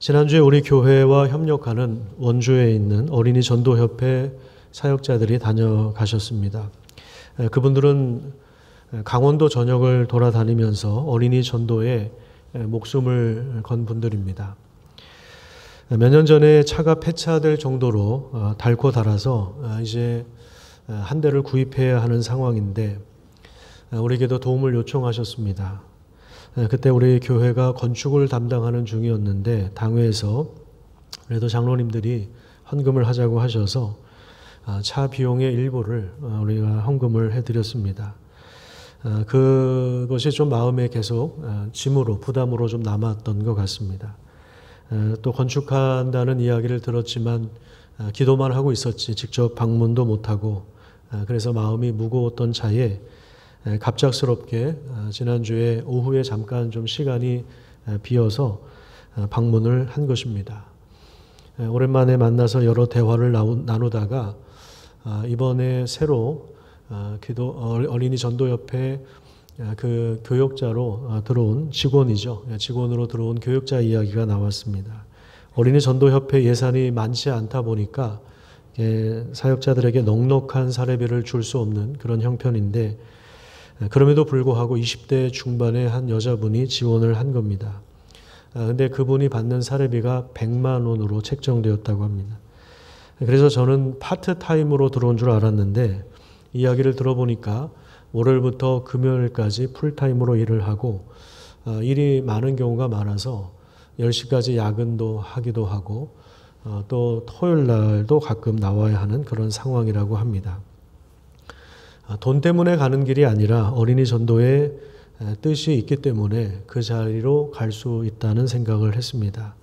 지난주에 우리 교회와 협력하는 원주에 있는 어린이 전도협회 사역자들이 다녀가셨습니다. 그분들은 강원도 전역을 돌아다니면서 어린이 전도에 목숨을 건 분들입니다. 몇 년 전에 차가 폐차될 정도로 닳고 닳아서 이제 한 대를 구입해야 하는 상황인데 우리에게도 도움을 요청하셨습니다. 그때 우리 교회가 건축을 담당하는 중이었는데 당회에서 그래도 장로님들이 헌금을 하자고 하셔서 차 비용의 일부를 우리가 헌금을 해드렸습니다. 그것이 좀 마음에 계속 짐으로 부담으로 좀 남았던 것 같습니다. 또 건축한다는 이야기를 들었지만 기도만 하고 있었지 직접 방문도 못하고 그래서 마음이 무거웠던 차에 갑작스럽게 지난주에 오후에 잠깐 좀 시간이 비어서 방문을 한 것입니다. 오랜만에 만나서 여러 대화를 나누다가 이번에 새로 어린이 전도협회 그 교역자로 들어온 직원이죠. 직원으로 들어온 교역자 이야기가 나왔습니다. 어린이 전도협회 예산이 많지 않다 보니까 사역자들에게 넉넉한 사례비를 줄 수 없는 그런 형편인데 그럼에도 불구하고 20대 중반의 한 여자분이 지원을 한 겁니다. 근데 그분이 받는 사례비가 100만 원으로 책정되었다고 합니다. 그래서 저는 파트타임으로 들어온 줄 알았는데 이야기를 들어보니까 월요일부터 금요일까지 풀타임으로 일을 하고 일이 많은 경우가 많아서 10시까지 야근도 하기도 하고 또 토요일 날도 가끔 나와야 하는 그런 상황이라고 합니다. 돈 때문에 가는 길이 아니라 어린이 전도의 뜻이 있기 때문에 그 자리로 갈 수 있다는 생각을 했습니다.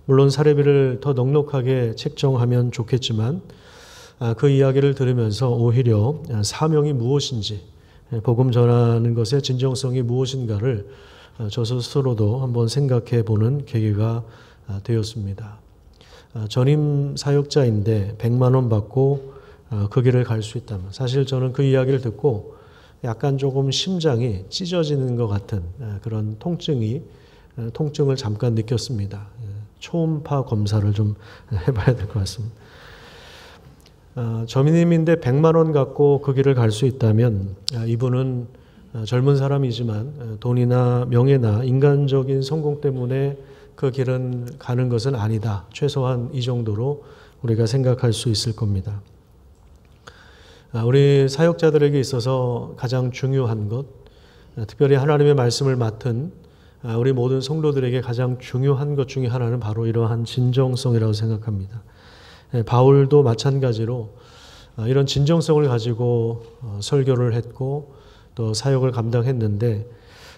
물론 사례비를 더 넉넉하게 책정하면 좋겠지만 그 이야기를 들으면서 오히려 사명이 무엇인지 복음 전하는 것의 진정성이 무엇인가를 저 스스로도 한번 생각해 보는 계기가 되었습니다. 전임 사역자인데 100만 원 받고 그 길을 갈 수 있다면 사실 저는 그 이야기를 듣고 약간 조금 심장이 찢어지는 것 같은 그런 통증을 잠깐 느꼈습니다. 초음파 검사를 좀 해봐야 될 것 같습니다. 전임인데 100만 원 갖고 그 길을 갈 수 있다면 이분은 젊은 사람이지만 돈이나 명예나 인간적인 성공 때문에 그 길은 가는 것은 아니다. 최소한 이 정도로 우리가 생각할 수 있을 겁니다. 우리 사역자들에게 있어서 가장 중요한 것, 특별히 하나님의 말씀을 맡은 우리 모든 성도들에게 가장 중요한 것 중에 하나는 바로 이러한 진정성이라고 생각합니다. 바울도 마찬가지로 이런 진정성을 가지고 설교를 했고 또 사역을 감당했는데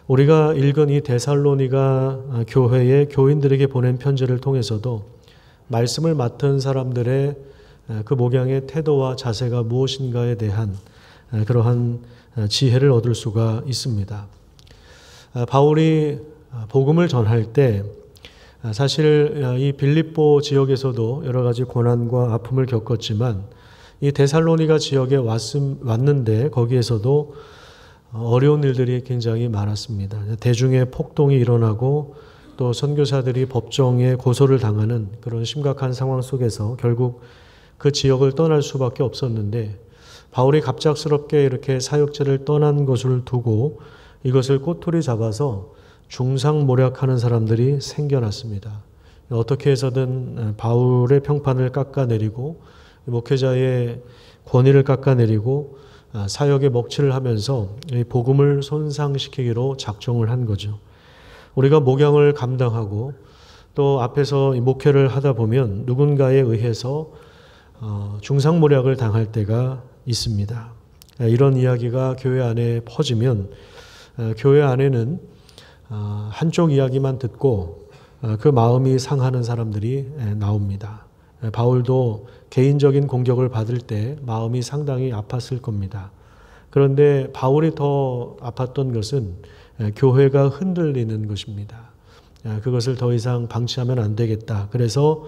우리가 읽은 이 데살로니가 교회의 교인들에게 보낸 편지를 통해서도 말씀을 맡은 사람들의 그 목양의 태도와 자세가 무엇인가에 대한 그러한 지혜를 얻을 수가 있습니다. 바울이 복음을 전할 때 사실 이 빌립보 지역에서도 여러 가지 고난과 아픔을 겪었지만 이 데살로니가 지역에 왔는데 거기에서도 어려운 일들이 굉장히 많았습니다. 대중의 폭동이 일어나고 또 선교사들이 법정에 고소를 당하는 그런 심각한 상황 속에서 결국 그 지역을 떠날 수밖에 없었는데 바울이 갑작스럽게 이렇게 사역지를 떠난 것을 두고 이것을 꼬투리 잡아서 중상모략하는 사람들이 생겨났습니다. 어떻게 해서든 바울의 평판을 깎아내리고 목회자의 권위를 깎아내리고 사역에 먹칠을 하면서 복음을 손상시키기로 작정을 한 거죠. 우리가 목양을 감당하고 또 앞에서 목회를 하다 보면 누군가에 의해서 중상모략을 당할 때가 있습니다. 이런 이야기가 교회 안에 퍼지면 교회 안에는 한쪽 이야기만 듣고 그 마음이 상하는 사람들이 나옵니다. 바울도 개인적인 공격을 받을 때 마음이 상당히 아팠을 겁니다. 그런데 바울이 더 아팠던 것은 교회가 흔들리는 것입니다. 그것을 더 이상 방치하면 안 되겠다. 그래서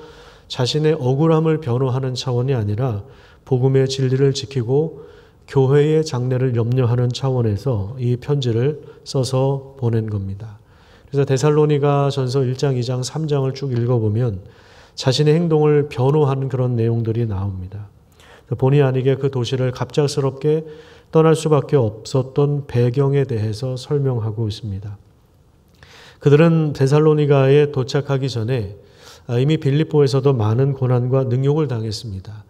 자신의 억울함을 변호하는 차원이 아니라 복음의 진리를 지키고 교회의 장래를 염려하는 차원에서 이 편지를 써서 보낸 겁니다. 그래서 데살로니가 전서 1장, 2장, 3장을 쭉 읽어보면 자신의 행동을 변호하는 그런 내용들이 나옵니다. 본의 아니게 그 도시를 갑작스럽게 떠날 수밖에 없었던 배경에 대해서 설명하고 있습니다. 그들은 데살로니가에 도착하기 전에 이미 빌립보에서도 많은 고난과 능욕을 당했습니다.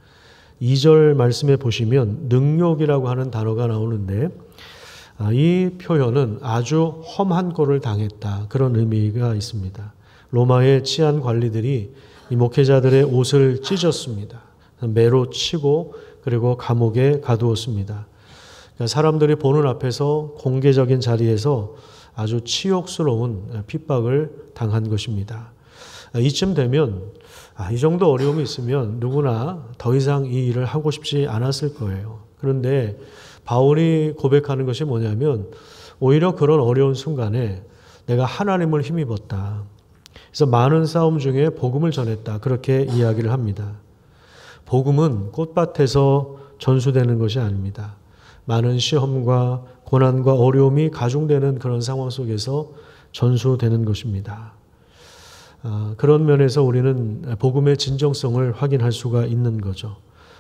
2절 말씀에 보시면 능욕이라고 하는 단어가 나오는데 이 표현은 아주 험한 꼴을 당했다, 그런 의미가 있습니다. 로마의 치안 관리들이 이 목회자들의 옷을 찢었습니다. 매로 치고 그리고 감옥에 가두었습니다. 그러니까 사람들이 보는 앞에서 공개적인 자리에서 아주 치욕스러운 핍박을 당한 것입니다. 이쯤 되면 이 정도 어려움이 있으면 누구나 더 이상 이 일을 하고 싶지 않았을 거예요. 그런데 바울이 고백하는 것이 뭐냐면 오히려 그런 어려운 순간에 내가 하나님을 힘입었다. 그래서 많은 싸움 중에 복음을 전했다, 그렇게 이야기를 합니다. 복음은 꽃밭에서 전수되는 것이 아닙니다. 많은 시험과 고난과 어려움이 가중되는 그런 상황 속에서 전수되는 것입니다. 그런 면에서 우리는 복음의 진정성을 확인할 수가 있는 거죠.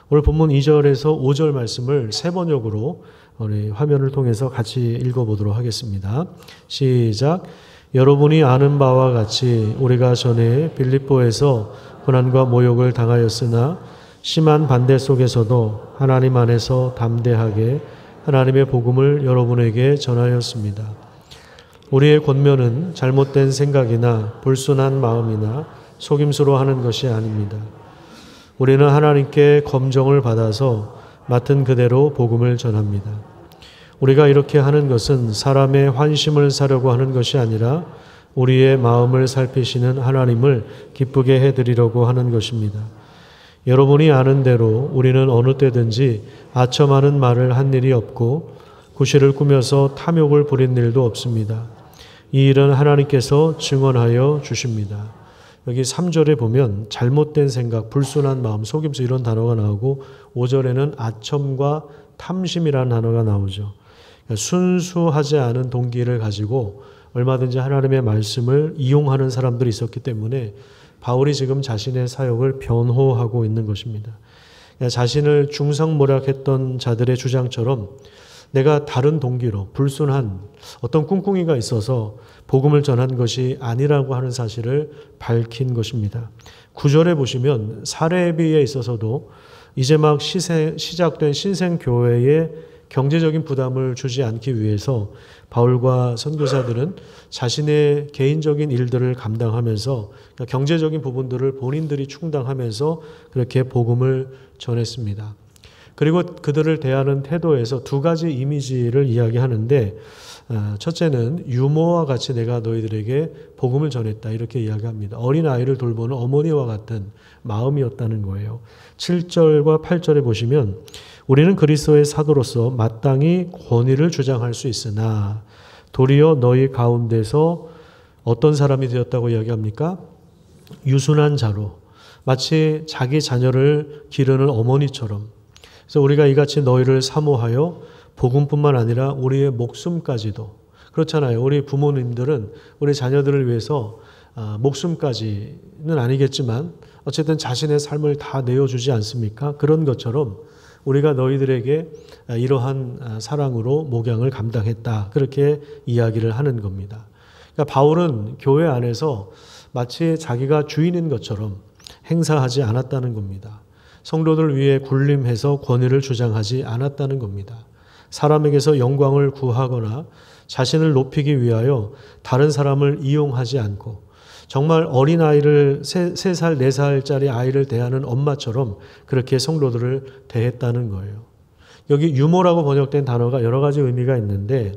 오늘 본문 2절에서 5절 말씀을 세 번역으로 우리 화면을 통해서 같이 읽어보도록 하겠습니다. 시작. 여러분이 아는 바와 같이 우리가 전에 빌립보에서 고난과 모욕을 당하였으나 심한 반대 속에서도 하나님 안에서 담대하게 하나님의 복음을 여러분에게 전하였습니다. 우리의 권면은 잘못된 생각이나 불순한 마음이나 속임수로 하는 것이 아닙니다. 우리는 하나님께 검정을 받아서 맡은 그대로 복음을 전합니다. 우리가 이렇게 하는 것은 사람의 환심을 사려고 하는 것이 아니라 우리의 마음을 살피시는 하나님을 기쁘게 해드리려고 하는 것입니다. 여러분이 아는 대로 우리는 어느 때든지 아첨하는 말을 한 일이 없고 구실을 꾸며서 탐욕을 부린 일도 없습니다. 이 일은 하나님께서 증언하여 주십니다. 여기 3절에 보면 잘못된 생각, 불순한 마음, 속임수 이런 단어가 나오고 5절에는 아첨과 탐심이라는 단어가 나오죠. 그러니까 순수하지 않은 동기를 가지고 얼마든지 하나님의 말씀을 이용하는 사람들이 있었기 때문에 바울이 지금 자신의 사역을 변호하고 있는 것입니다. 그러니까 자신을 중상모략했던 자들의 주장처럼 내가 다른 동기로 불순한 어떤 꿍꿍이가 있어서 복음을 전한 것이 아니라고 하는 사실을 밝힌 것입니다. 9절에 보시면 사례비에 있어서도 이제 막 시작된 신생교회에 경제적인 부담을 주지 않기 위해서 바울과 선교사들은 자신의 개인적인 일들을 감당하면서 경제적인 부분들을 본인들이 충당하면서 그렇게 복음을 전했습니다. 그리고 그들을 대하는 태도에서 두 가지 이미지를 이야기하는데 첫째는 유모와 같이 내가 너희들에게 복음을 전했다, 이렇게 이야기합니다. 어린아이를 돌보는 어머니와 같은 마음이었다는 거예요. 7절과 8절에 보시면 우리는 그리스도의 사도로서 마땅히 권위를 주장할 수 있으나 도리어 너희 가운데서 어떤 사람이 되었다고 이야기합니까? 유순한 자로, 마치 자기 자녀를 기르는 어머니처럼. 그래서 우리가 이같이 너희를 사모하여 복음뿐만 아니라 우리의 목숨까지도, 그렇잖아요. 우리 부모님들은 우리 자녀들을 위해서 목숨까지는 아니겠지만 어쨌든 자신의 삶을 다 내어주지 않습니까? 그런 것처럼 우리가 너희들에게 이러한 사랑으로 목양을 감당했다, 그렇게 이야기를 하는 겁니다. 그러니까 바울은 교회 안에서 마치 자기가 주인인 것처럼 행사하지 않았다는 겁니다. 성도들 위해 군림해서 권위를 주장하지 않았다는 겁니다. 사람에게서 영광을 구하거나 자신을 높이기 위하여 다른 사람을 이용하지 않고 정말 어린아이를 3살, 4살짜리 아이를 대하는 엄마처럼 그렇게 성도들을 대했다는 거예요. 여기 유모라고 번역된 단어가 여러 가지 의미가 있는데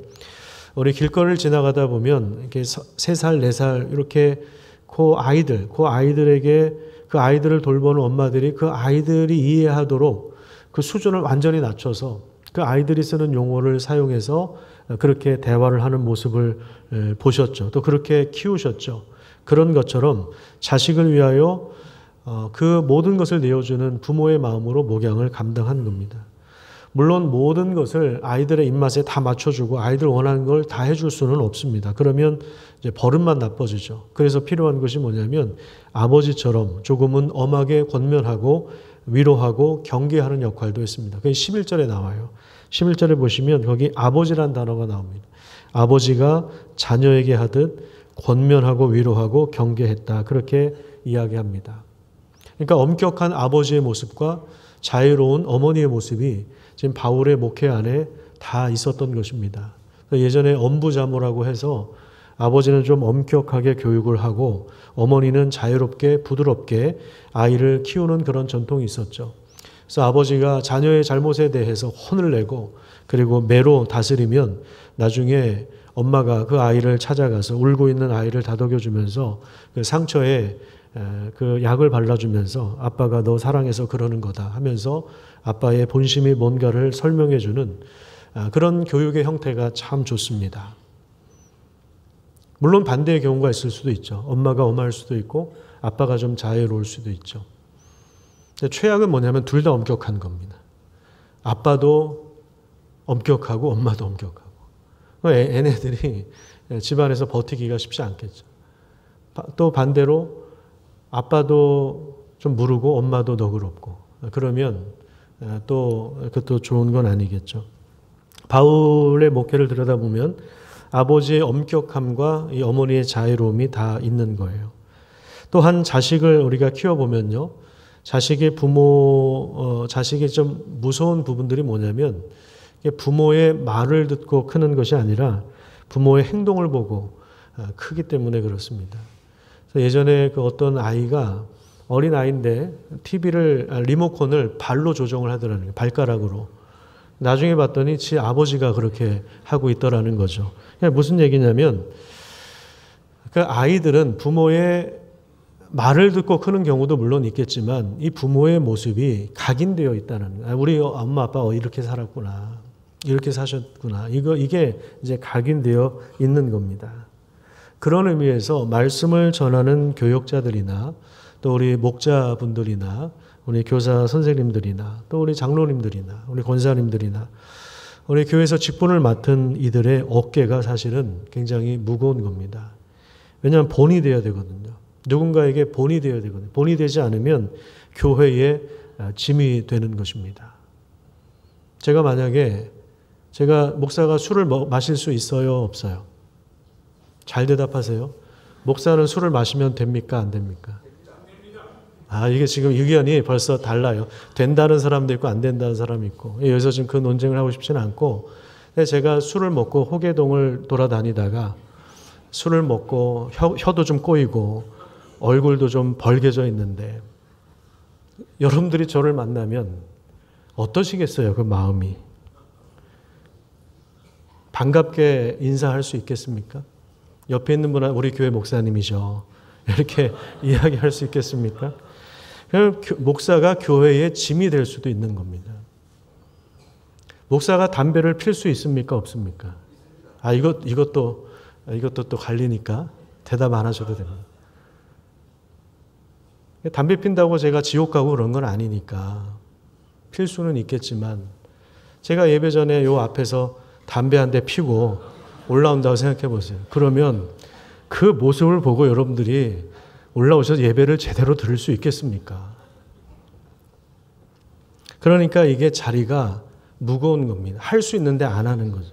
우리 길거리를 지나가다 보면 이렇게 3살, 4살 이렇게 그 아이들에게 그 아이들을 돌보는 엄마들이 그 아이들이 이해하도록 그 수준을 완전히 낮춰서 그 아이들이 쓰는 용어를 사용해서 그렇게 대화를 하는 모습을 보셨죠. 또 그렇게 키우셨죠. 그런 것처럼 자식을 위하여 그 모든 것을 내어주는 부모의 마음으로 목양을 감당한 겁니다. 물론 모든 것을 아이들의 입맛에 다 맞춰주고 아이들 원하는 걸 다 해줄 수는 없습니다. 그러면 이제 버릇만 나빠지죠. 그래서 필요한 것이 뭐냐면 아버지처럼 조금은 엄하게 권면하고 위로하고 경계하는 역할도 했습니다. 그게 11절에 나와요. 11절에 보시면 거기 아버지란 단어가 나옵니다. 아버지가 자녀에게 하듯 권면하고 위로하고 경계했다. 그렇게 이야기합니다. 그러니까 엄격한 아버지의 모습과 자유로운 어머니의 모습이 지금 바울의 목회 안에 다 있었던 것입니다. 예전에 엄부자모라고 해서 아버지는 좀 엄격하게 교육을 하고 어머니는 자유롭게 부드럽게 아이를 키우는 그런 전통이 있었죠. 그래서 아버지가 자녀의 잘못에 대해서 혼을 내고 그리고 매로 다스리면 나중에 엄마가 그 아이를 찾아가서 울고 있는 아이를 다독여주면서 그 상처에 그 약을 발라주면서 아빠가 너 사랑해서 그러는 거다 하면서 아빠의 본심이 뭔가를 설명해주는 그런 교육의 형태가 참 좋습니다. 물론 반대의 경우가 있을 수도 있죠. 엄마가 엄할 수도 있고 아빠가 좀 자유로울 수도 있죠. 최악은 뭐냐면 둘 다 엄격한 겁니다. 아빠도 엄격하고 엄마도 엄격하고. 애네들이 집안에서 버티기가 쉽지 않겠죠. 또 반대로 아빠도 좀 무르고 엄마도 너그럽고 그러면 또 그것도 좋은 건 아니겠죠. 바울의 목회를 들여다보면 아버지의 엄격함과 이 어머니의 자유로움이 다 있는 거예요. 또한 자식을 우리가 키워보면요. 자식이 좀 무서운 부분들이 뭐냐면 부모의 말을 듣고 크는 것이 아니라 부모의 행동을 보고 크기 때문에 그렇습니다. 그래서 예전에 그 어떤 아이가 어린 아이인데 리모컨을 발로 조정을 하더라는 거예요. 발가락으로. 나중에 봤더니 지 아버지가 그렇게 하고 있더라는 거죠. 무슨 얘기냐면 그 아이들은 부모의 말을 듣고 크는 경우도 물론 있겠지만 이 부모의 모습이 각인되어 있다는 거예요. 우리 엄마 아빠 이렇게 살았구나. 이렇게 사셨구나. 이게 이제 각인되어 있는 겁니다. 그런 의미에서 말씀을 전하는 교역자들이나 또 우리 목자분들이나 우리 교사 선생님들이나 또 우리 장로님들이나 우리 권사님들이나 우리 교회에서 직분을 맡은 이들의 어깨가 사실은 굉장히 무거운 겁니다. 왜냐하면 본이 되어야 되거든요. 누군가에게 본이 되어야 되거든요. 본이 되지 않으면 교회의 짐이 되는 것입니다. 제가 목사가 술을 마실 수 있어요? 없어요? 잘 대답하세요. 목사는 술을 마시면 됩니까? 안 됩니까? 이게 지금 의견이 벌써 달라요. 된다는 사람도 있고 안 된다는 사람이 있고 여기서 지금 그 논쟁을 하고 싶지는 않고 제가 술을 먹고 호계동을 돌아다니다가 술을 먹고 혀도 좀 꼬이고 얼굴도 좀 벌게져 있는데 여러분들이 저를 만나면 어떠시겠어요? 그 마음이. 반갑게 인사할 수 있겠습니까? 옆에 있는 분은 우리 교회 목사님이죠. 이렇게 이야기할 수 있겠습니까? 목사가 교회의 짐이 될 수도 있는 겁니다. 목사가 담배를 필 수 있습니까? 없습니까? 이것도 또 갈리니까 대답 안 하셔도 됩니다. 담배 핀다고 제가 지옥 가고 그런 건 아니니까 필 수는 있겠지만 제가 예배 전에 요 앞에서 담배 한 대 피고 올라온다고 생각해 보세요. 그러면 그 모습을 보고 여러분들이 올라오셔서 예배를 제대로 들을 수 있겠습니까? 그러니까 이게 자리가 무거운 겁니다. 할 수 있는데 안 하는 거죠.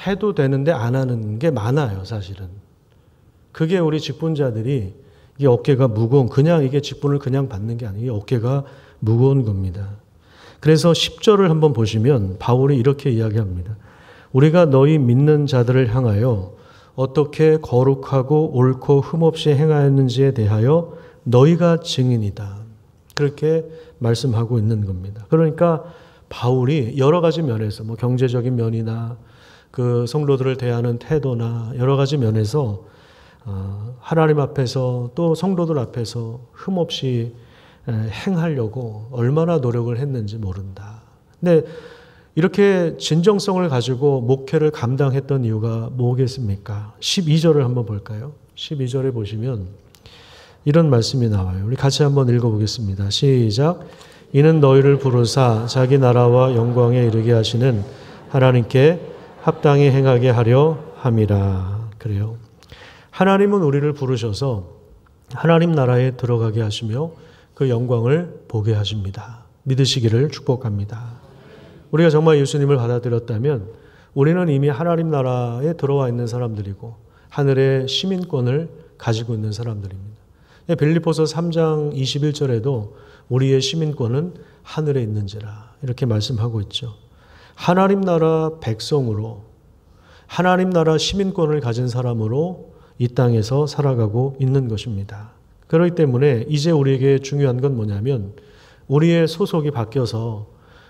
해도 되는데 안 하는 게 많아요, 사실은. 그게 우리 직분자들이 이 어깨가 무거운, 그냥 이게 직분을 그냥 받는 게 아니에요. 어깨가 무거운 겁니다. 그래서 10절을 한번 보시면 바울이 이렇게 이야기합니다. 우리가 너희 믿는 자들을 향하여 어떻게 거룩하고 옳고 흠없이 행하였는지에 대하여 너희가 증인이다. 그렇게 말씀하고 있는 겁니다. 그러니까 바울이 여러 가지 면에서 경제적인 면이나 그 성도들을 대하는 태도나 여러 가지 면에서 하나님 앞에서 또 성도들 앞에서 흠없이 행하려고 얼마나 노력을 했는지 모른다. 근데 이렇게 진정성을 가지고 목회를 감당했던 이유가 뭐겠습니까? 12절을 한번 볼까요? 12절에 보시면 이런 말씀이 나와요. 우리 같이 한번 읽어보겠습니다. 시작. 이는 너희를 부르사 자기 나라와 영광에 이르게 하시는 하나님께 합당히 행하게 하려 함이라. 그래요. 하나님은 우리를 부르셔서 하나님 나라에 들어가게 하시며 그 영광을 보게 하십니다. 믿으시기를 축복합니다. 우리가 정말 예수님을 받아들였다면 우리는 이미 하나님 나라에 들어와 있는 사람들이고 하늘의 시민권을 가지고 있는 사람들입니다. 빌립보서 3장 21절에도 우리의 시민권은 하늘에 있는지라 이렇게 말씀하고 있죠. 하나님 나라 백성으로 하나님 나라 시민권을 가진 사람으로 이 땅에서 살아가고 있는 것입니다. 그렇기 때문에 이제 우리에게 중요한 건 뭐냐면 우리의 소속이 바뀌어서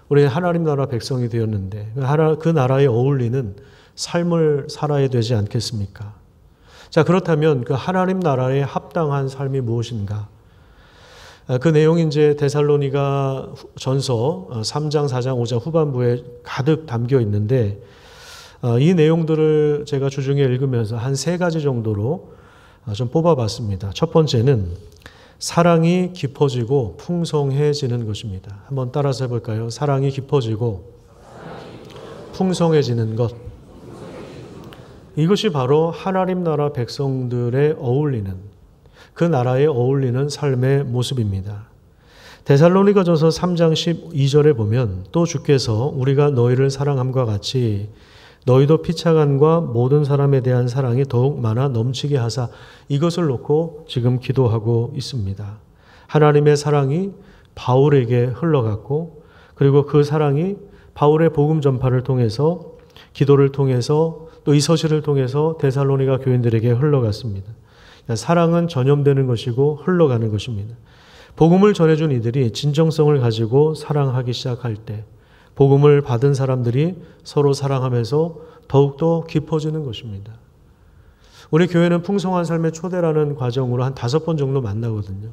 우리 하나님 나라 백성이 되었는데 그 나라에 어울리는 삶을 살아야 되지 않겠습니까? 자, 그렇다면 그 하나님 나라에 합당한 삶이 무엇인가? 그 내용이 이제 데살로니가 전서 3장, 4장, 5장 후반부에 가득 담겨 있는데 이 내용들을 제가 주중에 읽으면서 한 3가지 정도로 좀 뽑아봤습니다. 첫 번째는 사랑이 깊어지고 풍성해지는 것입니다. 한번 따라서 해볼까요? 사랑이 깊어지고 풍성해지는 것. 이것이 바로 하나님 나라 백성들에 어울리는 그 나라에 어울리는 삶의 모습입니다. 데살로니가전서 3장 12절에 보면 또 주께서 우리가 너희를 사랑함과 같이 너희도 피차간과 모든 사람에 대한 사랑이 더욱 많아 넘치게 하사 이것을 놓고 지금 기도하고 있습니다. 하나님의 사랑이 바울에게 흘러갔고 그리고 그 사랑이 바울의 복음 전파를 통해서 기도를 통해서 또 이 서신을 통해서 데살로니가 교인들에게 흘러갔습니다. 사랑은 전염되는 것이고 흘러가는 것입니다. 복음을 전해준 이들이 진정성을 가지고 사랑하기 시작할 때 복음을 받은 사람들이 서로 사랑하면서 더욱더 깊어지는 것입니다. 우리 교회는 풍성한 삶의 초대라는 과정으로 한 5번 정도 만나거든요.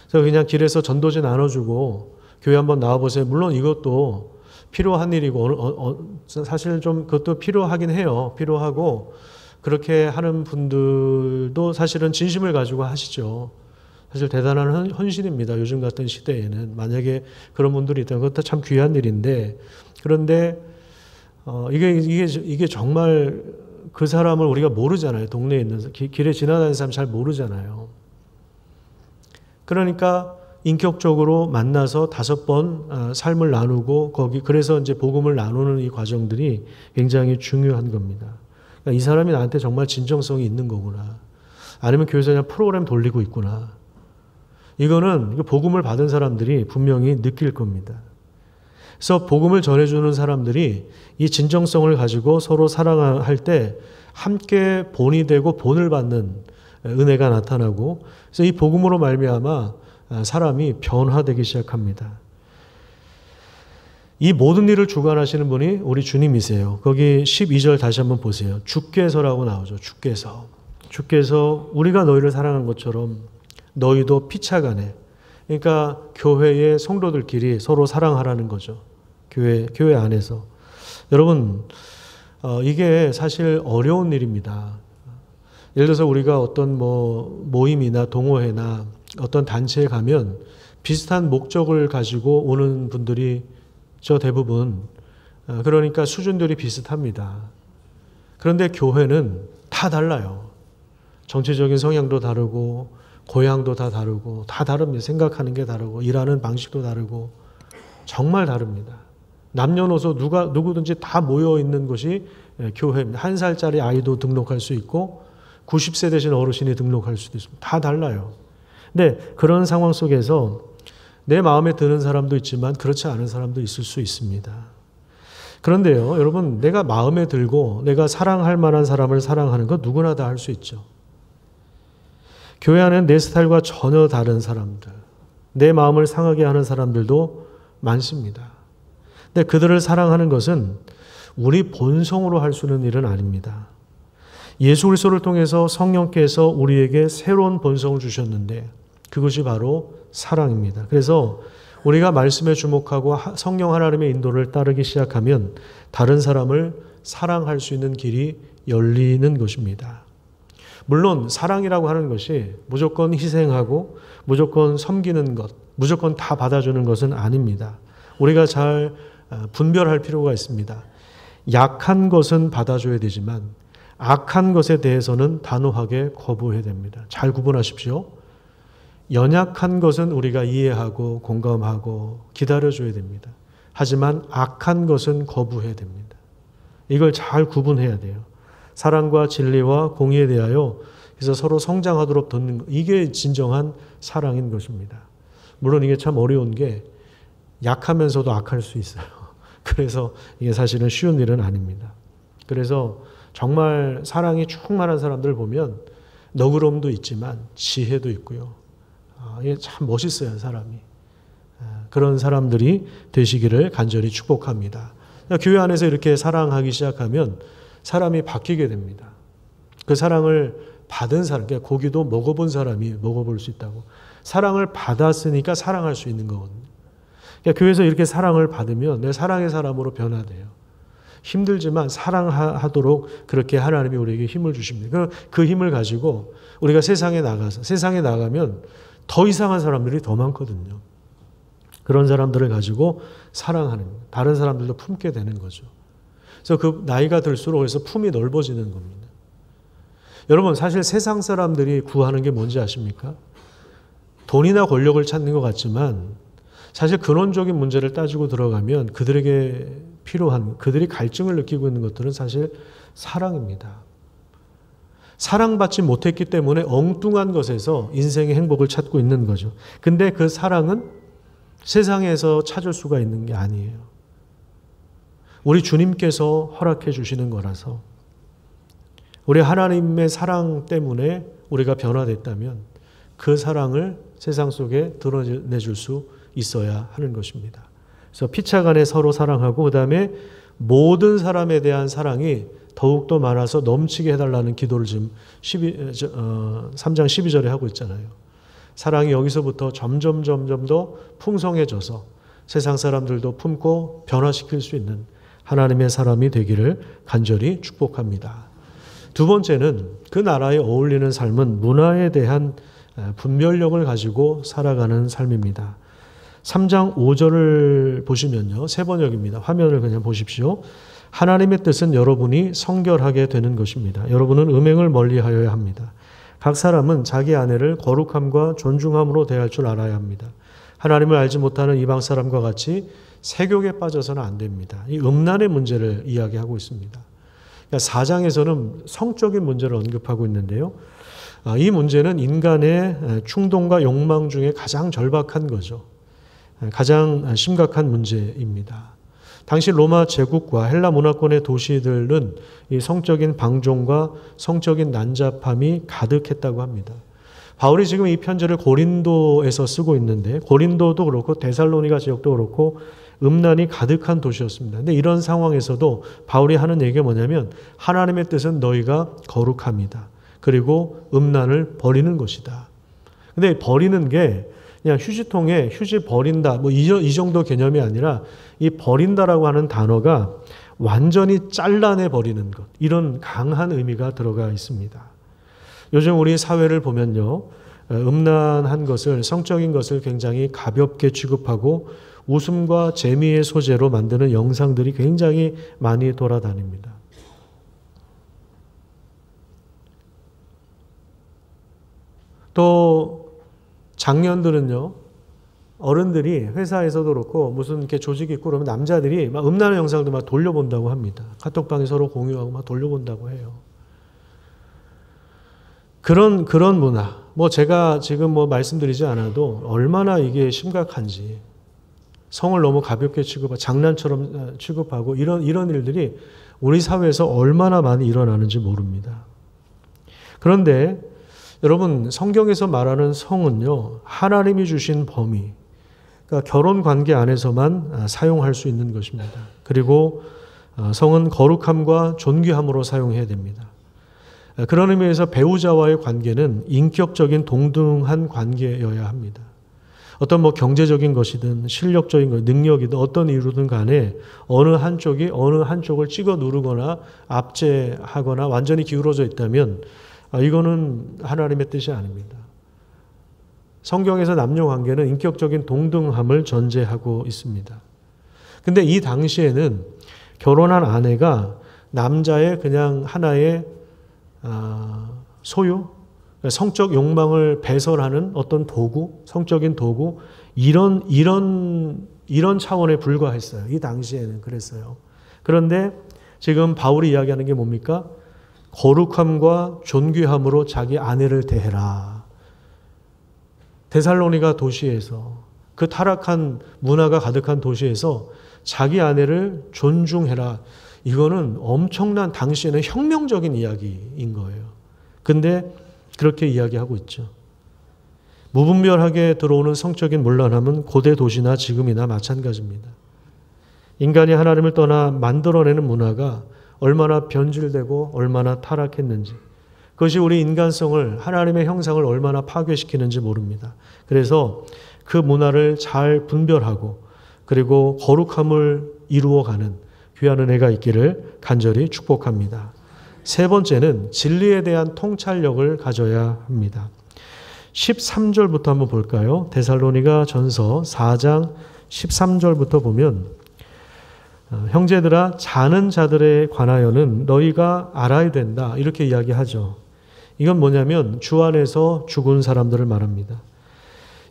그래서 그냥 길에서 전도지 나눠주고 교회 한번 나와보세요. 물론 이것도 필요한 일이고 사실 좀 그것도 필요하긴 해요. 필요하고 그렇게 하는 분들도 사실은 진심을 가지고 하시죠. 사실 대단한 헌신입니다. 요즘 같은 시대에는. 만약에 그런 분들이 있다면 그것도 참 귀한 일인데 그런데 이게 정말 그 사람을 우리가 모르잖아요. 동네에 있는 길에 지나다니는 사람 잘 모르잖아요. 그러니까 인격적으로 만나서 5번 삶을 나누고 그래서 이제 복음을 나누는 이 과정들이 굉장히 중요한 겁니다. 그러니까 이 사람이 나한테 정말 진정성이 있는 거구나. 아니면 교회에서 그냥 프로그램 돌리고 있구나. 이거는 복음을 받은 사람들이 분명히 느낄 겁니다. 그래서 복음을 전해주는 사람들이 이 진정성을 가지고 서로 사랑할 때 함께 본이 되고 본을 받는 은혜가 나타나고 그래서 이 복음으로 말미암아 사람이 변화되기 시작합니다. 이 모든 일을 주관하시는 분이 우리 주님이세요. 거기 12절 다시 한번 보세요. 주께서라고 나오죠. 주께서 우리가 너희를 사랑한 것처럼 너희도 피차간에 그러니까 교회의 성도들끼리 서로 사랑하라는 거죠. 교회 안에서. 여러분 이게 사실 어려운 일입니다. 예를 들어서 우리가 어떤 모임이나 동호회나 어떤 단체에 가면 비슷한 목적을 가지고 오는 분들이 저 대부분 그러니까 수준들이 비슷합니다. 그런데 교회는 다 달라요. 정치적인 성향도 다르고 고향도 다 다르고 다 다릅니다. 생각하는 게 다르고 일하는 방식도 다르고 정말 다릅니다. 남녀노소 누구든지 다 모여 있는 곳이 교회입니다. 1살짜리 아이도 등록할 수 있고 90세 되신 어르신이 등록할 수도 있습니다. 다 달라요. 근데 그런 상황 속에서 내 마음에 드는 사람도 있지만 그렇지 않은 사람도 있을 수 있습니다. 그런데요, 여러분, 내가 마음에 들고 내가 사랑할 만한 사람을 사랑하는 것 누구나 다 할 수 있죠. 교회 안에는 내 스타일과 전혀 다른 사람들, 내 마음을 상하게 하는 사람들도 많습니다. 근데 그들을 사랑하는 것은 우리 본성으로 할 수 있는 일은 아닙니다. 예수 그리스도를 통해서 성령께서 우리에게 새로운 본성을 주셨는데 그것이 바로 사랑입니다. 그래서 우리가 말씀에 주목하고 성령 하나님의 인도를 따르기 시작하면 다른 사람을 사랑할 수 있는 길이 열리는 것입니다. 물론 사랑이라고 하는 것이 무조건 희생하고 무조건 섬기는 것, 무조건 다 받아주는 것은 아닙니다. 우리가 잘 분별할 필요가 있습니다. 약한 것은 받아줘야 되지만 악한 것에 대해서는 단호하게 거부해야 됩니다. 잘 구분하십시오. 연약한 것은 우리가 이해하고 공감하고 기다려줘야 됩니다. 하지만 악한 것은 거부해야 됩니다. 이걸 잘 구분해야 돼요. 사랑과 진리와 공의에 대하여 그래서 서로 성장하도록 돕는 것, 이게 진정한 사랑인 것입니다. 물론 이게 참 어려운 게 약하면서도 악할 수 있어요. 그래서 이게 사실은 쉬운 일은 아닙니다. 그래서 정말 사랑이 충만한 사람들 보면 너그러움도 있지만 지혜도 있고요. 이게 참 멋있어요, 사람이. 그런 사람들이 되시기를 간절히 축복합니다. 교회 안에서 이렇게 사랑하기 시작하면 사람이 바뀌게 됩니다. 그 사랑을 받은 사람, 그러니까 고기도 먹어본 사람이 먹어볼 수 있다고. 사랑을 받았으니까 사랑할 수 있는 거거든요. 그러니까 교회에서 이렇게 사랑을 받으면 내 사랑의 사람으로 변화돼요. 힘들지만 사랑하도록 그렇게 하나님이 우리에게 힘을 주십니다. 그 힘을 가지고 우리가 세상에 나가면 더 이상한 사람들이 더 많거든요. 그런 사람들을 가지고 사랑하는 거예요. 다른 사람들도 품게 되는 거죠. 그래서 그 나이가 들수록 그래서 품이 넓어지는 겁니다. 여러분, 사실 세상 사람들이 구하는 게 뭔지 아십니까? 돈이나 권력을 찾는 것 같지만 사실 근원적인 문제를 따지고 들어가면 그들에게 필요한, 그들이 갈증을 느끼고 있는 것들은 사실 사랑입니다. 사랑받지 못했기 때문에 엉뚱한 것에서 인생의 행복을 찾고 있는 거죠. 근데 그 사랑은 세상에서 찾을 수가 있는 게 아니에요. 우리 주님께서 허락해 주시는 거라서 우리 하나님의 사랑 때문에 우리가 변화됐다면 그 사랑을 세상 속에 드러내줄 수 있어야 하는 것입니다. 그래서 피차간에 서로 사랑하고 그다음에 모든 사람에 대한 사랑이 더욱더 많아서 넘치게 해달라는 기도를 지금 3장 12절에 하고 있잖아요. 사랑이 여기서부터 점점 더 풍성해져서 세상 사람들도 품고 변화시킬 수 있는 하나님의 사람이 되기를 간절히 축복합니다. 두 번째는 그 나라에 어울리는 삶은 문화에 대한 분별력을 가지고 살아가는 삶입니다. 3장 5절을 보시면요. 세 번역입니다. 화면을 그냥 보십시오. 하나님의 뜻은 여러분이 성결하게 되는 것입니다. 여러분은 음행을 멀리하여야 합니다. 각 사람은 자기 아내를 거룩함과 존중함으로 대할 줄 알아야 합니다. 하나님을 알지 못하는 이방 사람과 같이 세욕에 빠져서는 안 됩니다. 이 음란의 문제를 이야기하고 있습니다. 그러니까 4장에서는 성적인 문제를 언급하고 있는데요. 이 문제는 인간의 충동과 욕망 중에 가장 절박한 거죠. 가장 심각한 문제입니다. 당시 로마 제국과 헬라 문화권의 도시들은 이 성적인 방종과 성적인 난잡함이 가득했다고 합니다. 바울이 지금 이 편지를 고린도에서 쓰고 있는데 고린도도 그렇고 데살로니가 지역도 그렇고 음란이 가득한 도시였습니다. 근데 이런 상황에서도 바울이 하는 얘기가 뭐냐면 하나님의 뜻은 너희가 거룩합니다. 그리고 음란을 버리는 것이다. 근데 버리는 게 그냥 휴지통에 휴지 버린다 뭐 이 정도 개념이 아니라 이 버린다라고 하는 단어가 완전히 잘라내 버리는 것, 이런 강한 의미가 들어가 있습니다. 요즘 우리 사회를 보면요, 음란한 것을, 성적인 것을 굉장히 가볍게 취급하고 웃음과 재미의 소재로 만드는 영상들이 굉장히 많이 돌아다닙니다. 또 장년들은요, 어른들이 회사에서도 그렇고 무슨 이렇게 조직이 있고 그러면 남자들이 막 음란한 영상도 막 돌려본다고 합니다. 카톡방에 서로 공유하고 막 돌려본다고 해요. 그런 문화, 뭐 제가 지금 뭐 말씀드리지 않아도 얼마나 이게 심각한지, 성을 너무 가볍게 취급하고 장난처럼 취급하고 이런 일들이 우리 사회에서 얼마나 많이 일어나는지 모릅니다. 그런데 여러분, 성경에서 말하는 성은요, 하나님이 주신 범위, 그러니까 결혼 관계 안에서만 사용할 수 있는 것입니다. 그리고 성은 거룩함과 존귀함으로 사용해야 됩니다. 그런 의미에서 배우자와의 관계는 인격적인 동등한 관계여야 합니다. 어떤 뭐 경제적인 것이든 실력적인 것, 능력이든 어떤 이유든 간에 어느 한쪽이 어느 한쪽을 찍어 누르거나 압제하거나 완전히 기울어져 있다면 이거는 하나님의 뜻이 아닙니다. 성경에서 남녀 관계는 인격적인 동등함을 전제하고 있습니다. 근데 이 당시에는 결혼한 아내가 남자의 그냥 하나의 소유, 성적 욕망을 배설하는 어떤 도구, 성적인 도구, 이런 차원에 불과했어요. 이 당시에는 그랬어요. 그런데 지금 바울이 이야기하는 게 뭡니까? 거룩함과 존귀함으로 자기 아내를 대해라. 데살로니가 도시에서, 그 타락한 문화가 가득한 도시에서 자기 아내를 존중해라. 이거는 엄청난, 당시에는 혁명적인 이야기인 거예요. 근데 그렇게 이야기하고 있죠. 무분별하게 들어오는 성적인 문란함은 고대 도시나 지금이나 마찬가지입니다. 인간이 하나님을 떠나 만들어내는 문화가 얼마나 변질되고 얼마나 타락했는지, 그것이 우리 인간성을, 하나님의 형상을 얼마나 파괴시키는지 모릅니다. 그래서 그 문화를 잘 분별하고 그리고 거룩함을 이루어가는 귀한 은혜가 있기를 간절히 축복합니다. 세 번째는 진리에 대한 통찰력을 가져야 합니다. 13절부터 한번 볼까요? 데살로니가 전서 4장 13절부터 보면, 형제들아, 자는 자들에 관하여는 너희가 알아야 된다, 이렇게 이야기하죠. 이건 뭐냐면 주 안에서 죽은 사람들을 말합니다.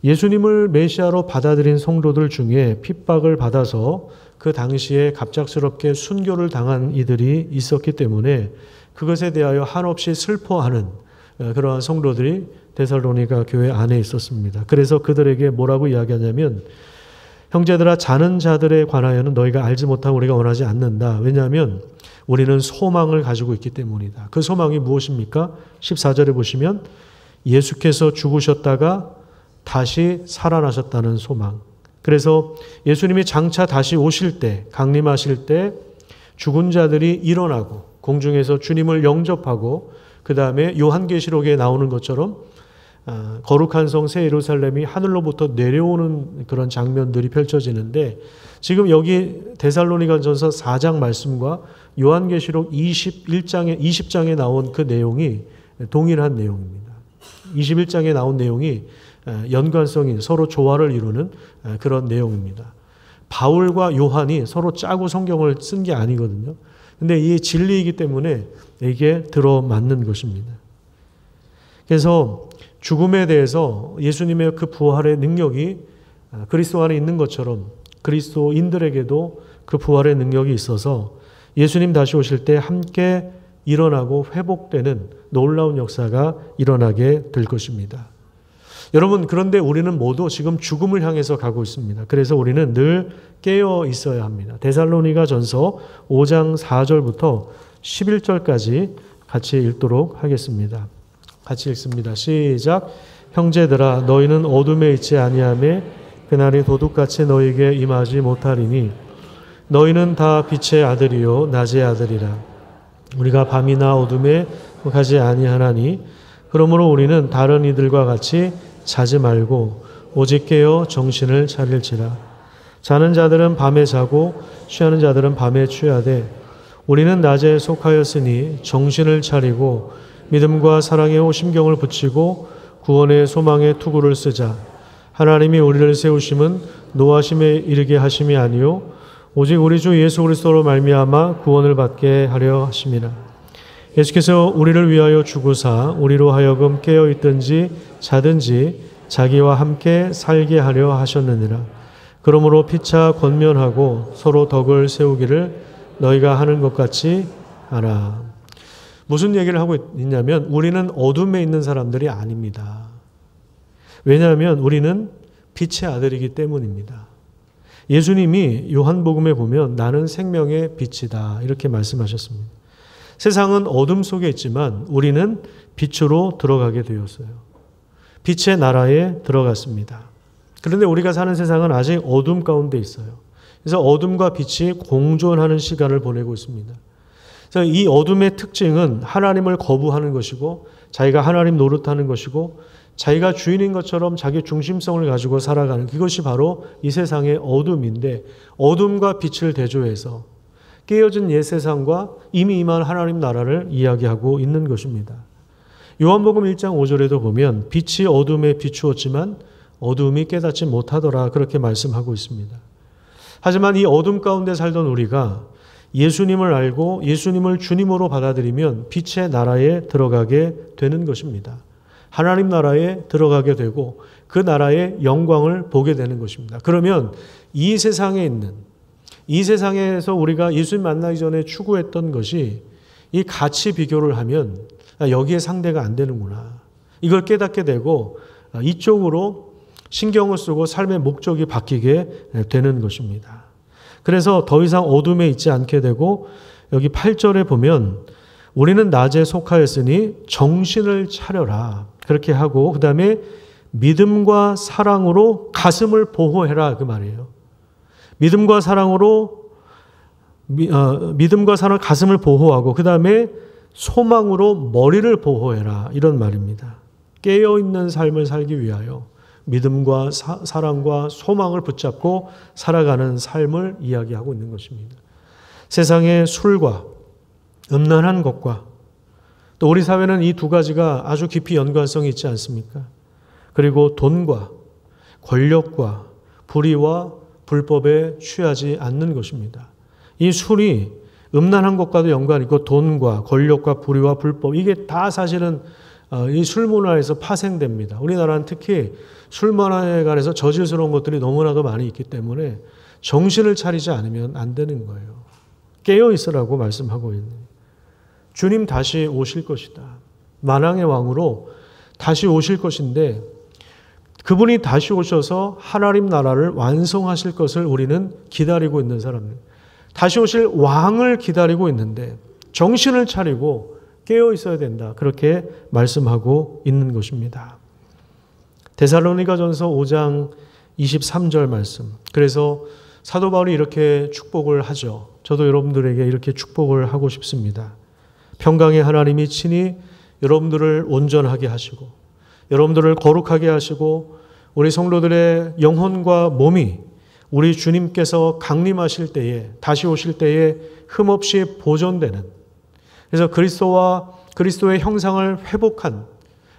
예수님을 메시아로 받아들인 성도들 중에 핍박을 받아서 그 당시에 갑작스럽게 순교를 당한 이들이 있었기 때문에 그것에 대하여 한없이 슬퍼하는 그러한 성도들이 데살로니가 교회 안에 있었습니다. 그래서 그들에게 뭐라고 이야기하냐면, 형제들아, 자는 자들에 관하여는 너희가 알지 못하고 우리가 원하지 않는다. 왜냐하면 우리는 소망을 가지고 있기 때문이다. 그 소망이 무엇입니까? 14절에 보시면 예수께서 죽으셨다가 다시 살아나셨다는 소망. 그래서 예수님이 장차 다시 오실 때, 강림하실 때 죽은 자들이 일어나고 공중에서 주님을 영접하고, 그 다음에 요한계시록에 나오는 것처럼 거룩한 성 새 예루살렘이 하늘로부터 내려오는 그런 장면들이 펼쳐지는데, 지금 여기 데살로니가전서 4장 말씀과 요한계시록 20장에 나온 그 내용이 동일한 내용입니다. 21장에 나온 내용이 연관성이 서로 조화를 이루는 그런 내용입니다. 바울과 요한이 서로 짜고 성경을 쓴 게 아니거든요. 근데 이 진리이기 때문에 이게 들어맞는 것입니다. 그래서 죽음에 대해서 예수님의 그 부활의 능력이 그리스도 안에 있는 것처럼 그리스도인들에게도 그 부활의 능력이 있어서 예수님 다시 오실 때 함께 일어나고 회복되는 놀라운 역사가 일어나게 될 것입니다. 여러분, 그런데 우리는 모두 지금 죽음을 향해서 가고 있습니다. 그래서 우리는 늘 깨어 있어야 합니다. 데살로니가 전서 5장 4절부터 11절까지 같이 읽도록 하겠습니다. 같이 읽습니다. 시작. 형제들아, 너희는 어둠에 있지 아니하매 그날이 도둑같이 너희에게 임하지 못하리니 너희는 다 빛의 아들이요 낮의 아들이라. 우리가 밤이나 어둠에 가지 아니하나니 그러므로 우리는 다른 이들과 같이 자지 말고 오직 깨어 정신을 차릴지라. 자는 자들은 밤에 자고 취하는 자들은 밤에 취하되 우리는 낮에 속하였으니 정신을 차리고 믿음과 사랑에 호심경을 붙이고 구원의 소망의 투구를 쓰자. 하나님이 우리를 세우심은 노하심에 이르게 하심이 아니요 오직 우리 주 예수 그리스도로 말미암아 구원을 받게 하려 하심이라. 예수께서 우리를 위하여 죽으사 우리로 하여금 깨어 있든지 자든지 자기와 함께 살게 하려 하셨느니라. 그러므로 피차 권면하고 서로 덕을 세우기를 너희가 하는 것 같이 하라. 무슨 얘기를 하고 있냐면 우리는 어둠에 있는 사람들이 아닙니다. 왜냐하면 우리는 빛의 아들이기 때문입니다. 예수님이 요한복음에 보면 나는 생명의 빛이다 이렇게 말씀하셨습니다. 세상은 어둠 속에 있지만 우리는 빛으로 들어가게 되었어요. 빛의 나라에 들어갔습니다. 그런데 우리가 사는 세상은 아직 어둠 가운데 있어요. 그래서 어둠과 빛이 공존하는 시간을 보내고 있습니다. 그래서 이 어둠의 특징은 하나님을 거부하는 것이고 자기가 하나님 노릇하는 것이고 자기가 주인인 것처럼 자기 중심성을 가지고 살아가는, 그것이 바로 이 세상의 어둠인데, 어둠과 빛을 대조해서 깨어진 옛 세상과 이미 임한 하나님 나라를 이야기하고 있는 것입니다. 요한복음 1장 5절에도 보면 빛이 어둠에 비추었지만 어둠이 깨닫지 못하더라 그렇게 말씀하고 있습니다. 하지만 이 어둠 가운데 살던 우리가 예수님을 알고 예수님을 주님으로 받아들이면 빛의 나라에 들어가게 되는 것입니다. 하나님 나라에 들어가게 되고 그 나라의 영광을 보게 되는 것입니다. 그러면 이 세상에서 우리가 예수님 만나기 전에 추구했던 것이 이 가치 비교를 하면 여기에 상대가 안 되는구나. 이걸 깨닫게 되고 이쪽으로 신경을 쓰고 삶의 목적이 바뀌게 되는 것입니다. 그래서 더 이상 어둠에 있지 않게 되고 여기 8절에 보면 우리는 낮에 속하였으니 정신을 차려라. 그렇게 하고 그 다음에 믿음과 사랑으로 가슴을 보호해라 그 말이에요. 믿음과 사랑 가슴을 보호하고 그 다음에 소망으로 머리를 보호해라 이런 말입니다. 깨어있는 삶을 살기 위하여 믿음과 사랑과 소망을 붙잡고 살아가는 삶을 이야기하고 있는 것입니다. 세상의 술과 음란한 것과 또 우리 사회는 이 두 가지가 아주 깊이 연관성이 있지 않습니까? 그리고 돈과 권력과 불의와 불법에 취하지 않는 것입니다. 이 술이 음란한 것과도 연관이 있고 돈과 권력과 불의와 불법 이게 다 사실은 이 술 문화에서 파생됩니다. 우리나라는 특히 술 문화에 관해서 저질스러운 것들이 너무나도 많이 있기 때문에 정신을 차리지 않으면 안 되는 거예요. 깨어 있으라고 말씀하고 있는 주님 다시 오실 것이다. 만왕의 왕으로 다시 오실 것인데 그분이 다시 오셔서 하나님 나라를 완성하실 것을 우리는 기다리고 있는 사람들. 다시 오실 왕을 기다리고 있는데 정신을 차리고 깨어 있어야 된다. 그렇게 말씀하고 있는 것입니다. 데살로니가전서 5장 23절 말씀. 그래서 사도 바울이 이렇게 축복을 하죠. 저도 여러분들에게 이렇게 축복을 하고 싶습니다. 평강의 하나님이 친히 여러분들을 온전하게 하시고 여러분들을 거룩하게 하시고 우리 성도들의 영혼과 몸이 우리 주님께서 강림하실 때에 다시 오실 때에 흠없이 보존되는 그래서 그리스도의 형상을 회복한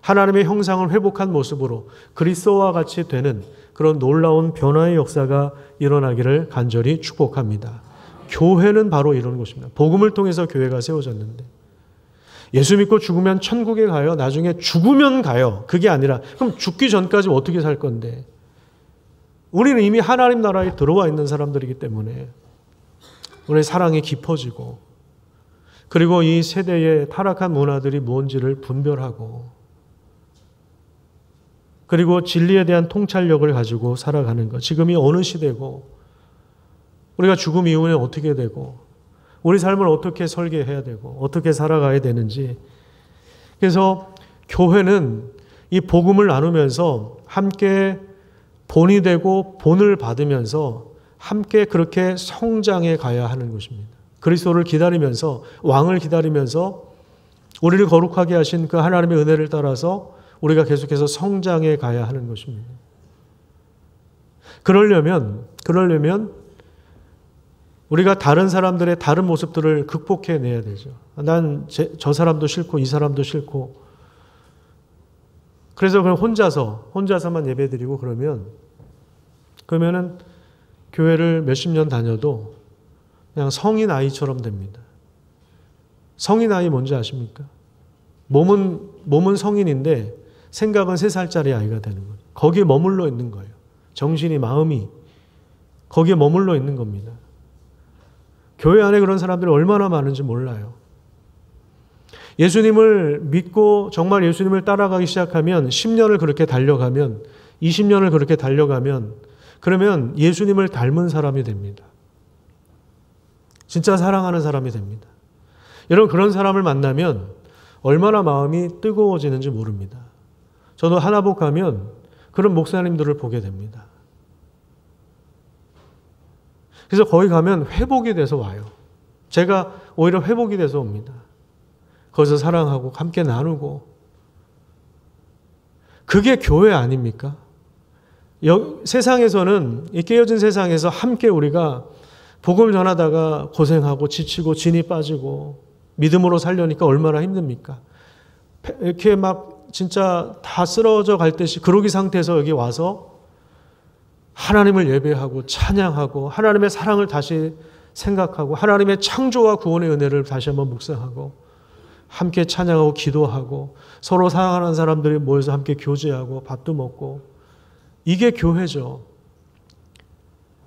하나님의 형상을 회복한 모습으로 그리스도와 같이 되는 그런 놀라운 변화의 역사가 일어나기를 간절히 축복합니다. 교회는 바로 이런 것입니다. 복음을 통해서 교회가 세워졌는데 예수 믿고 죽으면 천국에 가요. 나중에 죽으면 가요. 그게 아니라 그럼 죽기 전까지 어떻게 살 건데? 우리는 이미 하나님 나라에 들어와 있는 사람들이기 때문에 우리의 사랑이 깊어지고 그리고 이 세대의 타락한 문화들이 뭔지를 분별하고 그리고 진리에 대한 통찰력을 가지고 살아가는 것. 지금이 어느 시대고 우리가 죽음 이후에 어떻게 되고 우리 삶을 어떻게 설계해야 되고 어떻게 살아가야 되는지. 그래서 교회는 이 복음을 나누면서 함께 본이 되고 본을 받으면서 함께 그렇게 성장해 가야 하는 것입니다. 그리스도를 기다리면서 왕을 기다리면서 우리를 거룩하게 하신 그 하나님의 은혜를 따라서 우리가 계속해서 성장해 가야 하는 것입니다. 그러려면 우리가 다른 사람들의 다른 모습들을 극복해내야 되죠. 난 저 사람도 싫고 이 사람도 싫고 그래서 그냥 혼자서만 예배드리고 그러면은 교회를 몇십 년 다녀도 그냥 성인 아이처럼 됩니다. 성인 아이 뭔지 아십니까? 몸은 성인인데 생각은 3살짜리 아이가 되는 거예요. 거기에 머물러 있는 거예요. 정신이 마음이 거기에 머물러 있는 겁니다. 교회 안에 그런 사람들이 얼마나 많은지 몰라요. 예수님을 믿고 정말 예수님을 따라가기 시작하면 10년을 그렇게 달려가면 20년을 그렇게 달려가면 그러면 예수님을 닮은 사람이 됩니다. 진짜 사랑하는 사람이 됩니다. 여러분 그런 사람을 만나면 얼마나 마음이 뜨거워지는지 모릅니다. 저도 하나복 가면 그런 목사님들을 보게 됩니다. 그래서 거기 가면 회복이 돼서 와요. 제가 오히려 회복이 돼서 옵니다. 거기서 사랑하고 함께 나누고 그게 교회 아닙니까? 세상에서는 이 깨어진 세상에서 함께 우리가 복음을 전하다가 고생하고 지치고 진이 빠지고 믿음으로 살려니까 얼마나 힘듭니까? 이렇게 막 진짜 다 쓰러져 갈 듯이 그러기 상태에서 여기 와서 하나님을 예배하고 찬양하고 하나님의 사랑을 다시 생각하고 하나님의 창조와 구원의 은혜를 다시 한번 묵상하고 함께 찬양하고 기도하고 서로 사랑하는 사람들이 모여서 함께 교제하고 밥도 먹고, 이게 교회죠.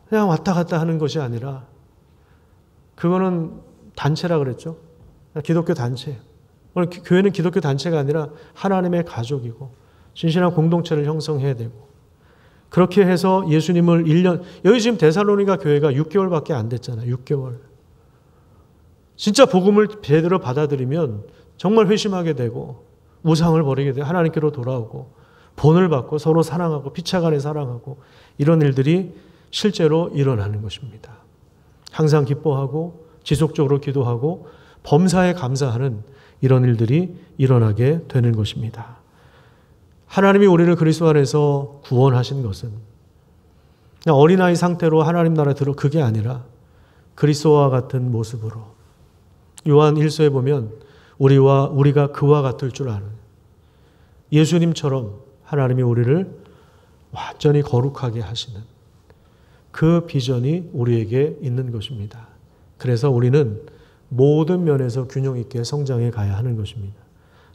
그냥 왔다 갔다 하는 것이 아니라, 그거는 단체라 그랬죠. 기독교 단체. 오늘 교회는 기독교 단체가 아니라 하나님의 가족이고 진실한 공동체를 형성해야 되고, 그렇게 해서 예수님을 1년, 여기 지금 데살로니가 교회가 6개월밖에 안 됐잖아요. 6개월. 진짜 복음을 제대로 받아들이면 정말 회심하게 되고 우상을 버리게 되고 하나님께로 돌아오고 본을 받고 서로 사랑하고 피차간에 사랑하고 이런 일들이 실제로 일어나는 것입니다. 항상 기뻐하고 지속적으로 기도하고 범사에 감사하는 이런 일들이 일어나게 되는 것입니다. 하나님이 우리를 그리스도 안에서 구원하신 것은 그냥 어린아이 상태로 하나님 나라에 들어 그게 아니라 그리스도와 같은 모습으로, 요한 1서에 보면 우리가 그와 같을 줄 아는, 예수님처럼 하나님이 우리를 완전히 거룩하게 하시는 그 비전이 우리에게 있는 것입니다. 그래서 우리는 모든 면에서 균형 있게 성장해 가야 하는 것입니다.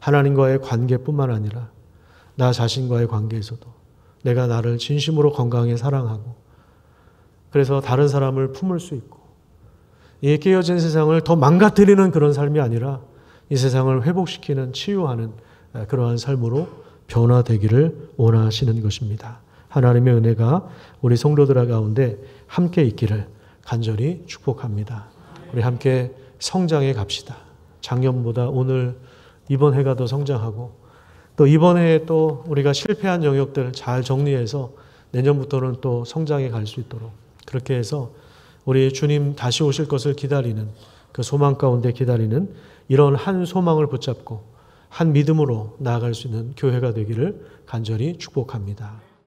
하나님과의 관계뿐만 아니라 나 자신과의 관계에서도 내가 나를 진심으로 건강하게 사랑하고, 그래서 다른 사람을 품을 수 있고, 이 깨어진 세상을 더 망가뜨리는 그런 삶이 아니라 이 세상을 회복시키는, 치유하는 그러한 삶으로 변화되기를 원하시는 것입니다. 하나님의 은혜가 우리 성도들 가운데 함께 있기를 간절히 축복합니다. 우리 함께 성장해 갑시다. 작년보다 오늘 이번 해가 더 성장하고, 또 이번 해에 또 우리가 실패한 영역들을 잘 정리해서 내년부터는 또 성장해 갈 수 있도록, 그렇게 해서 우리 주님 다시 오실 것을 기다리는, 그 소망 가운데 기다리는 이런 한 소망을 붙잡고 한 믿음으로 나아갈 수 있는 교회가 되기를 간절히 축복합니다.